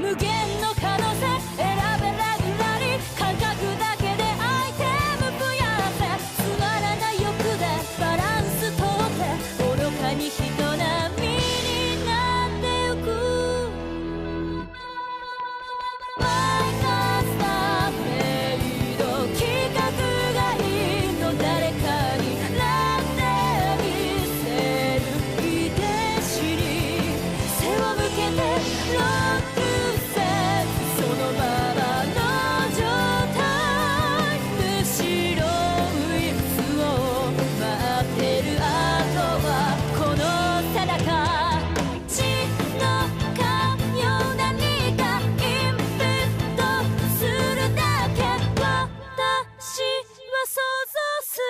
無限の可能性選べラグラリ感覚だけでアイテム増やせつまらない欲でバランスとって愚かに人並みになってゆくマイナスなフェイド企画がいいの誰かになってみせる遺伝子に背を向けてロックセそのままの状態むしろウイルスを待ってるあとはこの背中血のかよ何かインプットするだけ私は想像する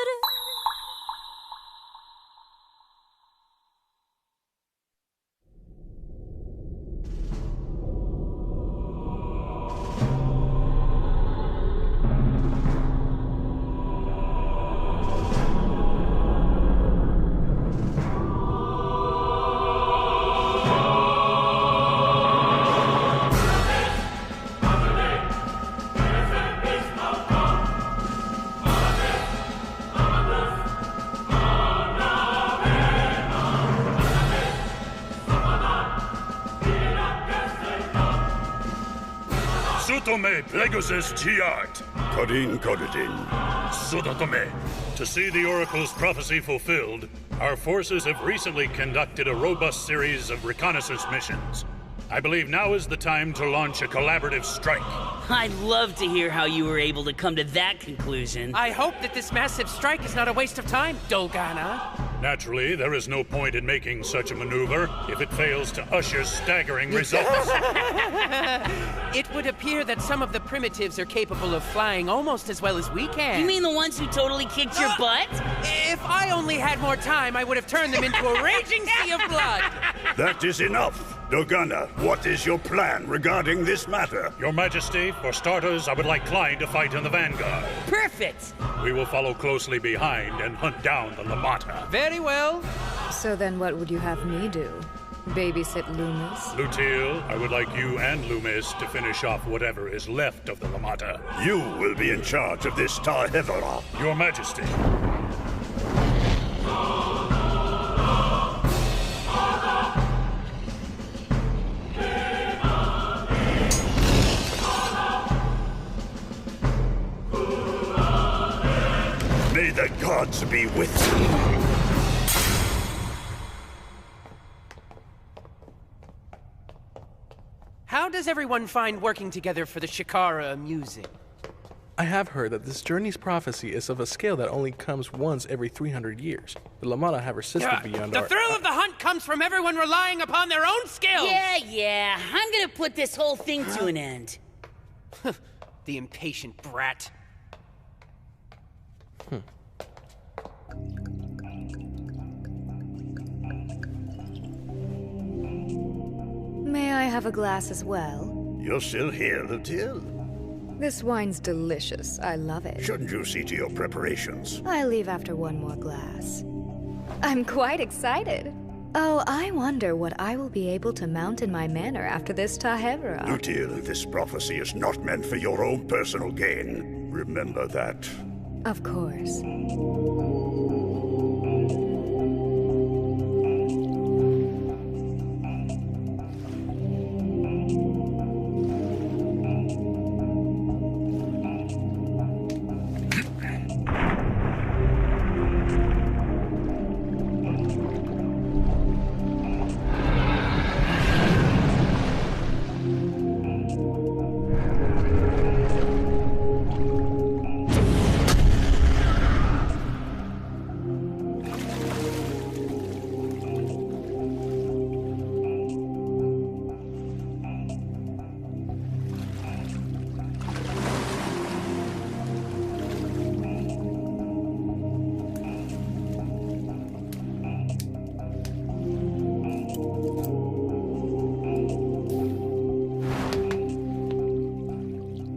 Sutome Plegosis Giart. Kodin Kodin. Sudotome. To see the Oracle's prophecy fulfilled, our forces have recently conducted a robust series of reconnaissance missions. I believe now is the time to launch a collaborative strike. I'd love to hear how you were able to come to that conclusion. I hope that this massive strike is not a waste of time, Dolgana. Naturally, there is no point in making such a maneuver if it fails to usher staggering results. It would appear that some of the primitives are capable of flying almost as well as we can. You mean the ones who totally kicked your butt? If I only had more time, I would have turned them into a raging sea of blood. That is enough. Dogana, what is your plan regarding this matter? Your Majesty, for starters, I would like Klein to fight in the vanguard. Perfect! We will follow closely behind and hunt down the Lamata. Very well. So then what would you have me do? Babysit Loomis? Lutil, I would like you and Loomis to finish off whatever is left of the Lamata. You will be in charge of this Tahevera. Your Majesty. May the gods be with you. How does everyone find working together for the Shikara amusing? I have heard that this journey's prophecy is of a scale that only comes once every 300 years. The Lamata have resisted beyond the our... thrill of the hunt comes from everyone relying upon their own skills! Yeah, I'm gonna put this whole thing to an end. The impatient brat. May I have a glass as well? You're still here, Lutil? This wine's delicious. I love it. Shouldn't you see to your preparations? I leave after one more glass. I'm quite excited. Oh, I wonder what I will be able to mount in my manor after this Tahevra. Lutil, this prophecy is not meant for your own personal gain. Remember that. Of course.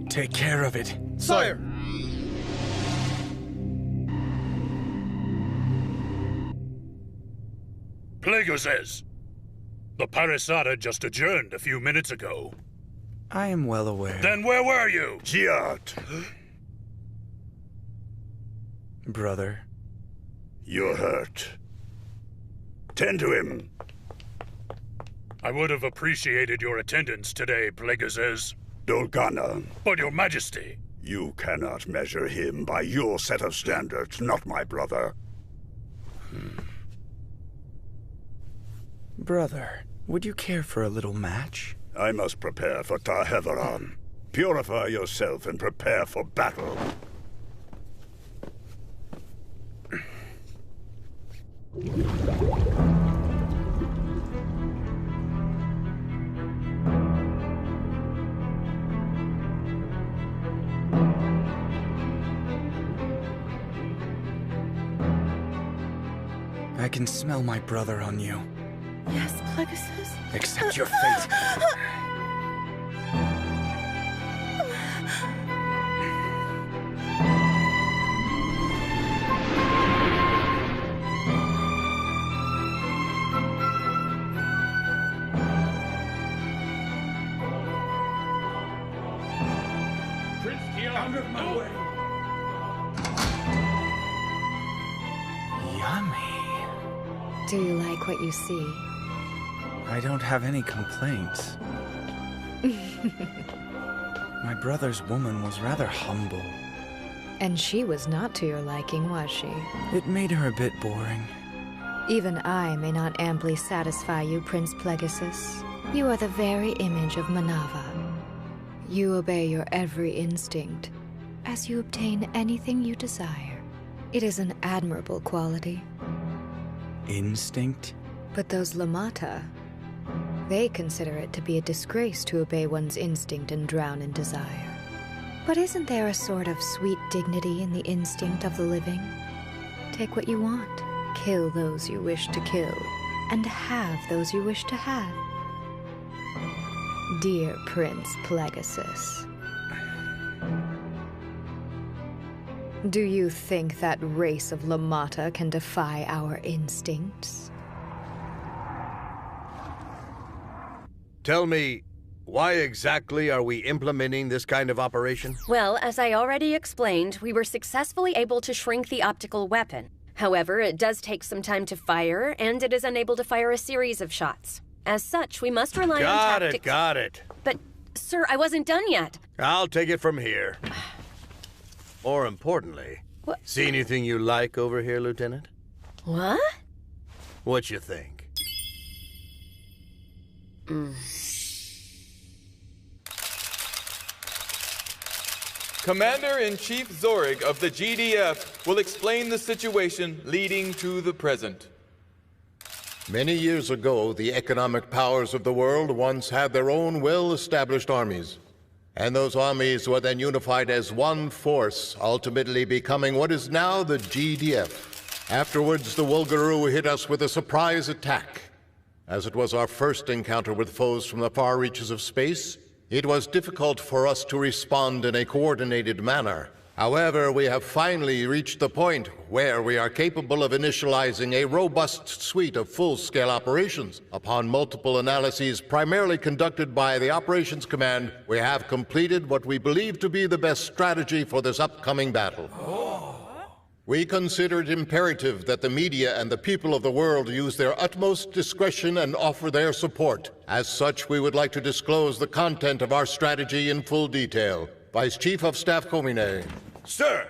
Take care of it. Sire! Plago says. The Parasata just adjourned a few minutes ago. I am well aware. Then where were you? Giat, Brother. you're hurt. Tend to him. I would have appreciated your attendance today, Pegasus. Dolgana, But your majesty. you cannot measure him by your set of standards, not my brother. Brother, would you care for a little match? I must prepare for Taheveran. Purify yourself and prepare for battle. I can smell my brother on you. Yes, Pegasus? Accept your fate. Out of my way. Yummy. Do you like what you see? I don't have any complaints. My brother's woman was rather humble. And she was not to your liking, was she? It made her a bit boring. Even I may not amply satisfy you, Prince Pegasus. You are the very image of Manava. You obey your every instinct, as you obtain anything you desire. It is an admirable quality. Instinct? But those Lamata, they consider it to be a disgrace to obey one's instinct and drown in desire. But isn't there a sort of sweet dignity in the instinct of the living? Take what you want, kill those you wish to kill, and have those you wish to have. Dear Prince Pegasus, do you think that race of Lamata can defy our instincts? Tell me, why exactly are we implementing this kind of operation? Well, as I already explained, we were successfully able to shrink the optical weapon. However, it does take some time to fire, and it is unable to fire a series of shots. As such, we must rely on tactics... Got it. But, sir, I wasn't done yet. I'll take it from here. More importantly, see anything you like over here, Lieutenant? What? What you think? Commander-in-Chief Zorig of the GDF will explain the situation leading to the present. Many years ago, the economic powers of the world once had their own well-established armies. And those armies were then unified as one force, ultimately becoming what is now the GDF. Afterwards, the Wolgaroo hit us with a surprise attack. As it was our first encounter with foes from the far reaches of space, it was difficult for us to respond in a coordinated manner. However, we have finally reached the point where we are capable of initializing a robust suite of full-scale operations. Upon multiple analyses primarily conducted by the Operations Command, we have completed what we believe to be the best strategy for this upcoming battle. We consider it imperative that the media and the people of the world use their utmost discretion and offer their support. As such, we would like to disclose the content of our strategy in full detail. Vice Chief of Staff Komine. Sir!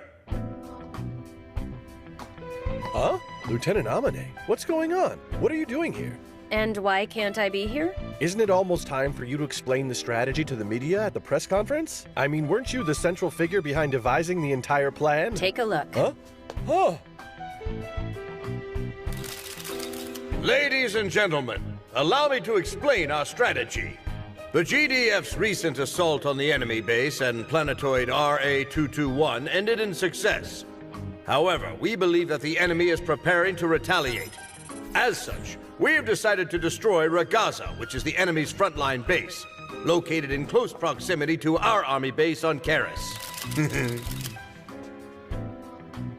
Huh? Lieutenant Amane, what's going on? What are you doing here? And why can't I be here? Isn't it almost time for you to explain the strategy to the media at the press conference? I mean, weren't you the central figure behind devising the entire plan? Take a look. Huh? Huh? Ladies and gentlemen, allow me to explain our strategy. The GDF's recent assault on the enemy base and planetoid RA-221 ended in success. However, we believe that the enemy is preparing to retaliate. As such, we have decided to destroy Ragaza, which is the enemy's frontline base, located in close proximity to our army base on Karis.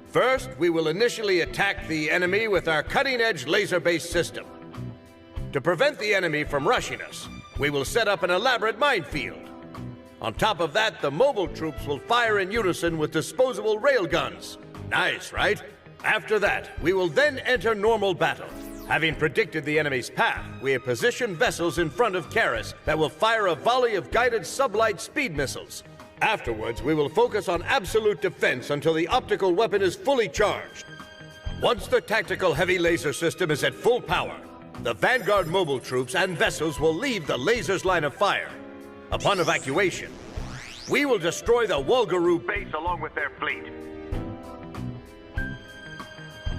First, we will initially attack the enemy with our cutting-edge laser-based system. To prevent the enemy from rushing us, we will set up an elaborate minefield. On top of that, the mobile troops will fire in unison with disposable railguns. Nice, right? After that, we will then enter normal battle. Having predicted the enemy's path, we have positioned vessels in front of Karis that will fire a volley of guided sublight speed missiles. Afterwards, we will focus on absolute defense until the optical weapon is fully charged. Once the tactical heavy laser system is at full power, the Vanguard mobile troops and vessels will leave the laser's line of fire. Upon evacuation, we will destroy the Walgaroo base along with their fleet.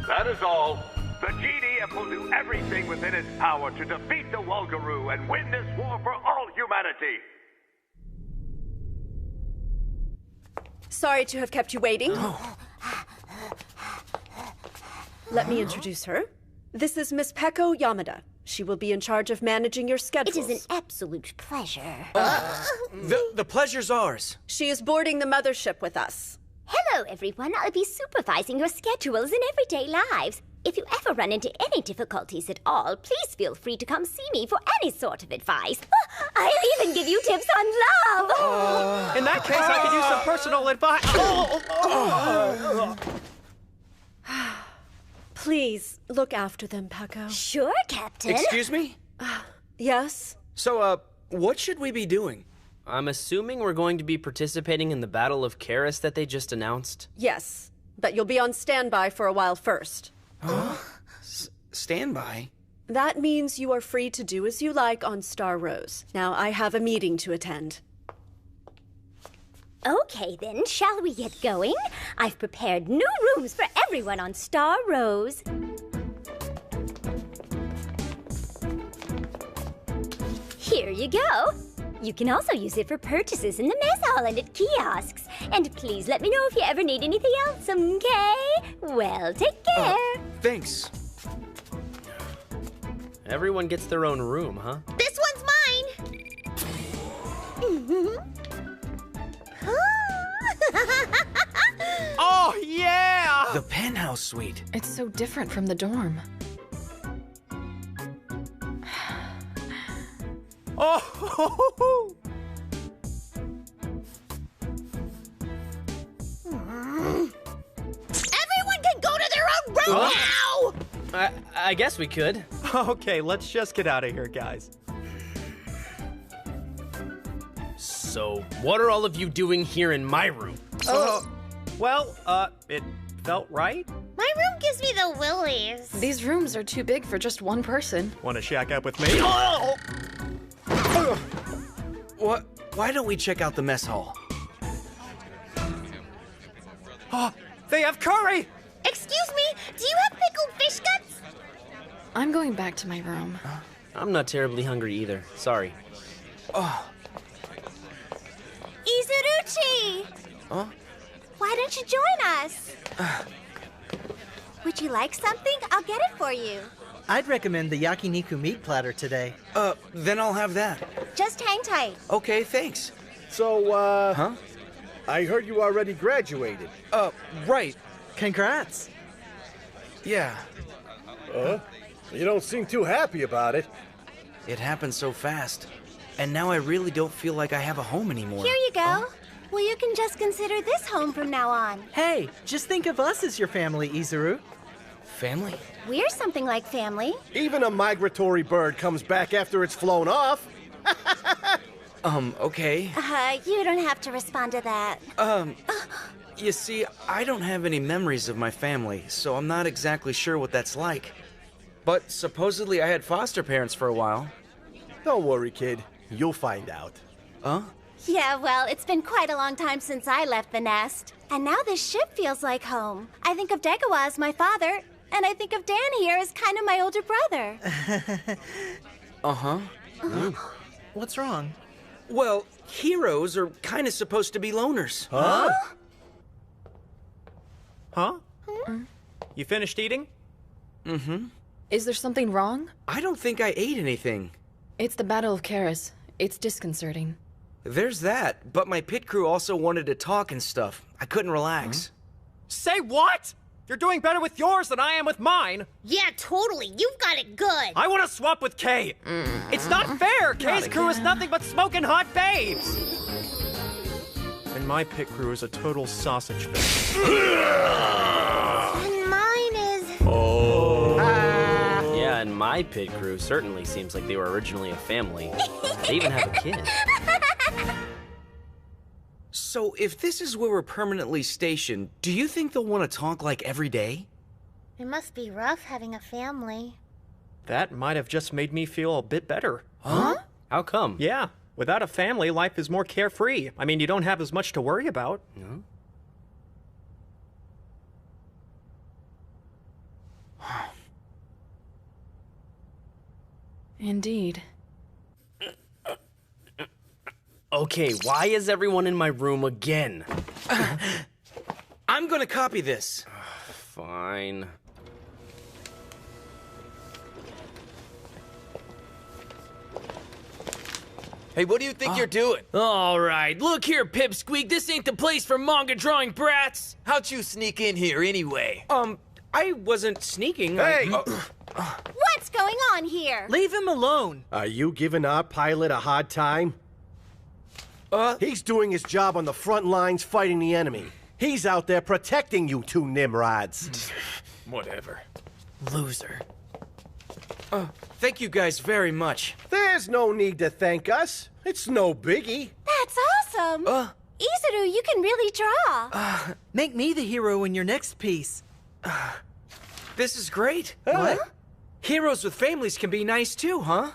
That is all. The GDF will do everything within its power to defeat the Walgaroo and win this war for all humanity. Sorry to have kept you waiting. Let me introduce her. This is Miss Peko Yamada. She will be in charge of managing your schedules. It is an absolute pleasure. The pleasure's ours. She is boarding the mothership with us. Hello, everyone. I'll be supervising your schedules in everyday lives. If you ever run into any difficulties at all, please feel free to come see me for any sort of advice. I'll even give you tips on love. In that case, I could use some personal advice. Please, look after them, Peko. Sure, Captain. Excuse me? Yes? So, what should we be doing? I'm assuming we're going to be participating in the Battle of Karis that they just announced? Yes, but you'll be on standby for a while first. Huh? Standby? That means you are free to do as you like on Star Rose. Now, I have a meeting to attend. Okay, then, shall we get going? I've prepared new rooms for everyone on Star Rose. Here you go. You can also use it for purchases in the mess hall and at kiosks. And please let me know if you ever need anything else, okay? Well, take care. Thanks. Everyone gets their own room, huh? This one's mine. Oh, yeah! The penthouse suite. It's so different from the dorm. Oh! Everyone can go to their own room now! I guess we could. Okay, let's just get out of here, guys. So, what are all of you doing here in my room? It felt right. My room gives me the willies. These rooms are too big for just one person. Want to shack up with me? Oh! What? Why don't we check out the mess hall? Oh, they have curry! Excuse me, do you have pickled fish guts? I'm going back to my room. I'm not terribly hungry either. Sorry. Oh. Izuruchi! Huh? Why don't you join us? Would you like something? I'll get it for you. I'd recommend the yakiniku meat platter today. Then I'll have that. Just hang tight. Okay, thanks. So, Huh? I heard you already graduated. Right. Congrats. Yeah. You don't seem too happy about it. It happened so fast. And now I really don't feel like I have a home anymore. Here you go. Well, you can just consider this home from now on. Hey, just think of us as your family, Izuru. Family? We're something like family. Even a migratory bird comes back after it's flown off. Okay. You don't have to respond to that. You see, I don't have any memories of my family, so I'm not exactly sure what that's like. But supposedly I had foster parents for a while. Don't worry, kid. You'll find out. Huh? Yeah, well, it's been quite a long time since I left the nest. And now this ship feels like home. I think of Degawa as my father, and I think of Dan here as kind of my older brother. Uh-huh. What's wrong? Well, heroes are kind of supposed to be loners. Huh? Huh? You finished eating? Mm-hmm. Is there something wrong? I don't think I ate anything. It's the Battle of Karis. It's disconcerting. There's that, but my pit crew also wanted to talk and stuff. I couldn't relax. Say what? You're doing better with yours than I am with mine. Yeah, totally. You've got it good. I want to swap with Kay. It's not fair. Kay's crew is nothing but smoking hot babes. And my pit crew is a total sausage fest. And mine is... Yeah, and my pit crew certainly seems like they were originally a family. They even have a kid. So, if this is where we're permanently stationed, do you think they'll want to talk like every day? It must be rough having a family. That might have just made me feel a bit better. Huh? How come? Yeah, without a family, life is more carefree. I mean, you don't have as much to worry about. No? Indeed. Okay, why is everyone in my room again? I'm gonna copy this. Fine. Hey, what do you think you're doing? All right, look here, Pipsqueak. This ain't the place for manga drawing brats. How'd you sneak in here anyway? I wasn't sneaking. Hey! What's going on here? Leave him alone. Are you giving our pilot a hard time? He's doing his job on the front lines fighting the enemy. He's out there protecting you two Nimrods. Whatever. Loser. Thank you guys very much. There's no need to thank us. It's no biggie. That's awesome. Izuru, you can really draw. Make me the hero in your next piece. This is great. What? Heroes with families can be nice too, huh?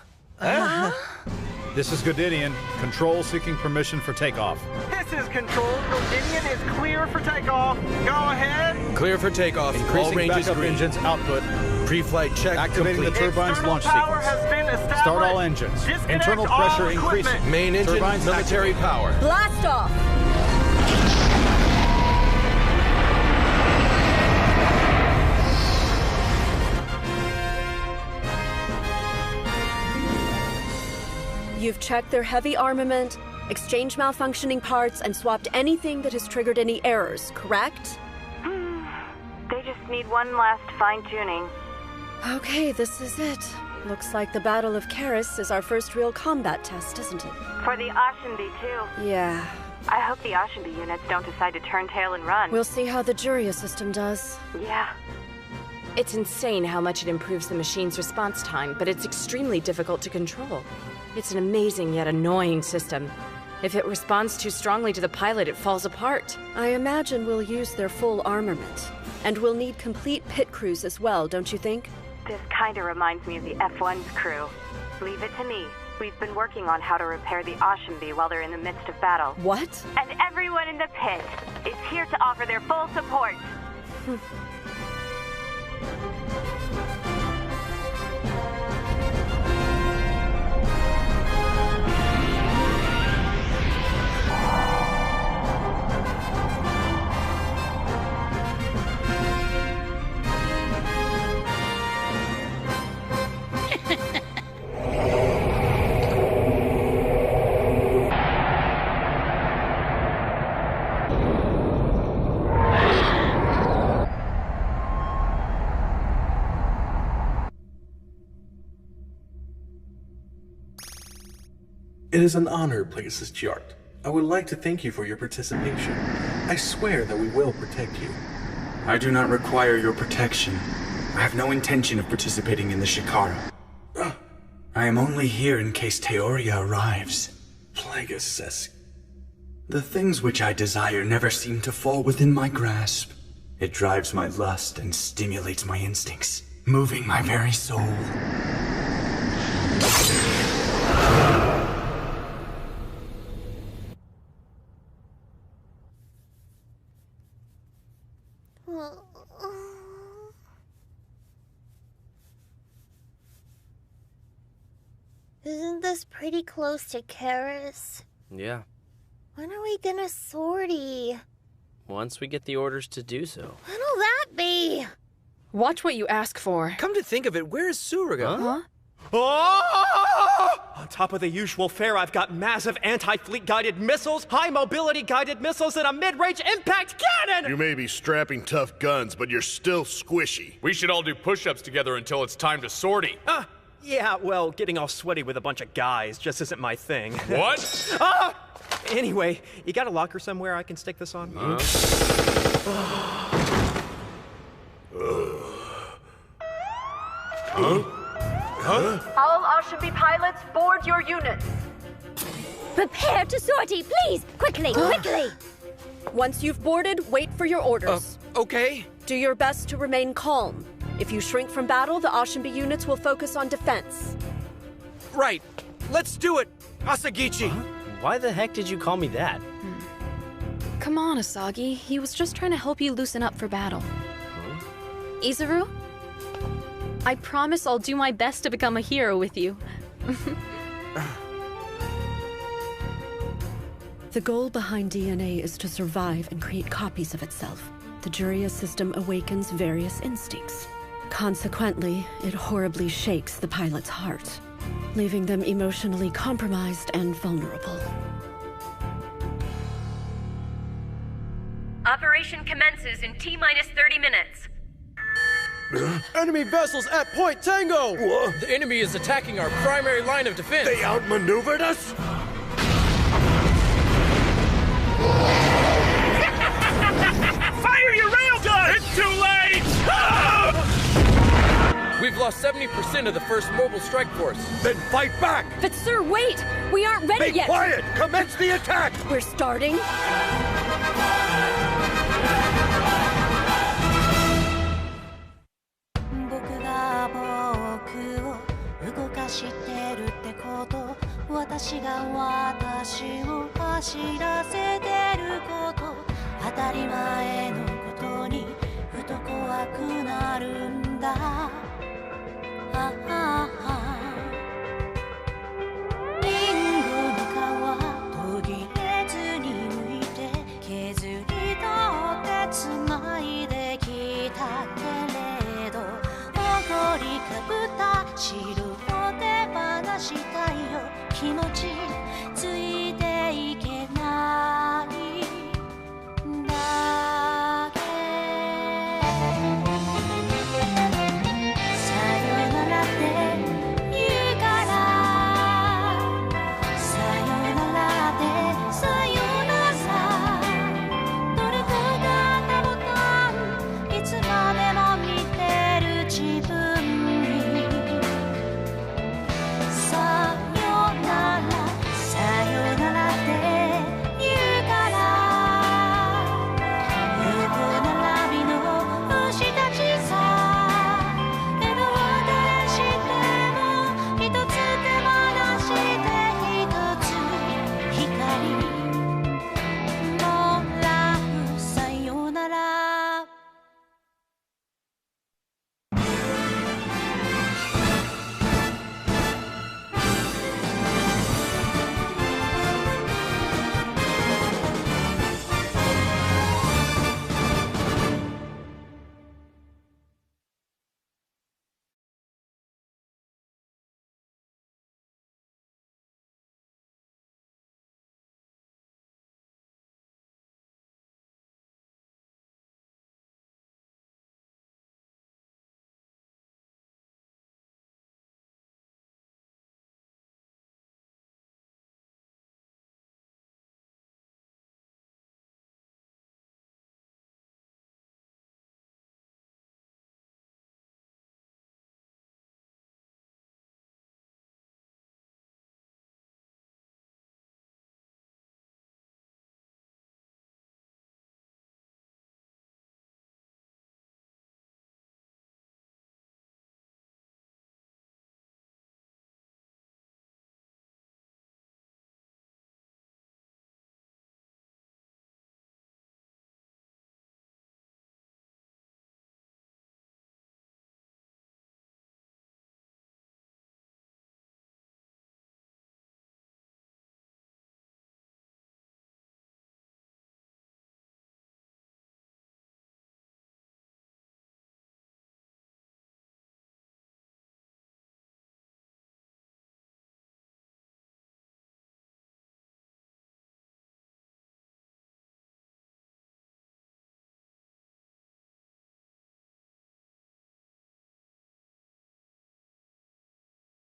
This is Godinian. Control seeking permission for takeoff. This is Control. Godinian is clear for takeoff. Go ahead. Clear for takeoff. Increasing All ranges backup green. engines output. Pre-flight check Activating complete. the turbine's External launch power sequence. has been established. Start all engines. Disconnect Internal all pressure equipment. increasing. Main engine, Turbines military power. Blast off! You've checked their heavy armament, exchanged malfunctioning parts, and swapped anything that has triggered any errors, correct? They just need one last fine-tuning. Okay, this is it. Looks like the Battle of Karis is our first real combat test, isn't it? For the Ashenby, too. Yeah. I hope the Ashenby units don't decide to turn tail and run. We'll see how the Juria system does. Yeah. It's insane how much it improves the machine's response time, but it's extremely difficult to control. It's an amazing yet annoying system. If it responds too strongly to the pilot, it falls apart. I imagine we'll use their full armament. And we'll need complete pit crews as well, don't you think? This kinda reminds me of the F1's crew. Leave it to me. We've been working on how to repair the Ashenby while they're in the midst of battle. What? And everyone in the pit is here to offer their full support. It is an honor, Places Jart. I would like to thank you for your participation. I swear that we will protect you. I do not require your protection. I have no intention of participating in the Shikara. I am only here in case Teoria arrives. Plagueis says. The things which I desire never seem to fall within my grasp. It drives my lust and stimulates my instincts, moving my very soul. Isn't this pretty close to Karis? Yeah. When are we gonna sortie? Once we get the orders to do so. When'll that be? Watch what you ask for. Come to think of it, where is Suraga? Huh? Oh! On top of the usual fare, I've got massive anti-fleet guided missiles, high mobility guided missiles, and a mid-range impact cannon! You may be strapping tough guns, but you're still squishy. We should all do push-ups together until it's time to sortie. Yeah, well, getting all sweaty with a bunch of guys just isn't my thing. What? Ah! Anyway, you got a locker somewhere I can stick this on? All Oshambi pilots, board your units. Prepare to sortie, please! Quickly, quickly! Once you've boarded, wait for your orders. Okay. Do your best to remain calm. If you shrink from battle, the Oshambi units will focus on defense. Right. Let's do it, Asagichi. Why the heck did you call me that? Come on, Asagi. He was just trying to help you loosen up for battle. Izuru? I promise I'll do my best to become a hero with you. The goal behind DNA is to survive and create copies of itself. The Juria system awakens various instincts. Consequently, it horribly shakes the pilot's heart, leaving them emotionally compromised and vulnerable. Operation commences in T-minus 30 minutes. Enemy vessels at Point Tango! The enemy is attacking our primary line of defense. They outmaneuvered us? Fire your railgun! It's too late! We've lost 70% of the first mobile strike force. Then fight back! But sir, wait! We aren't ready Be yet! quiet! Commence the attack! We're starting.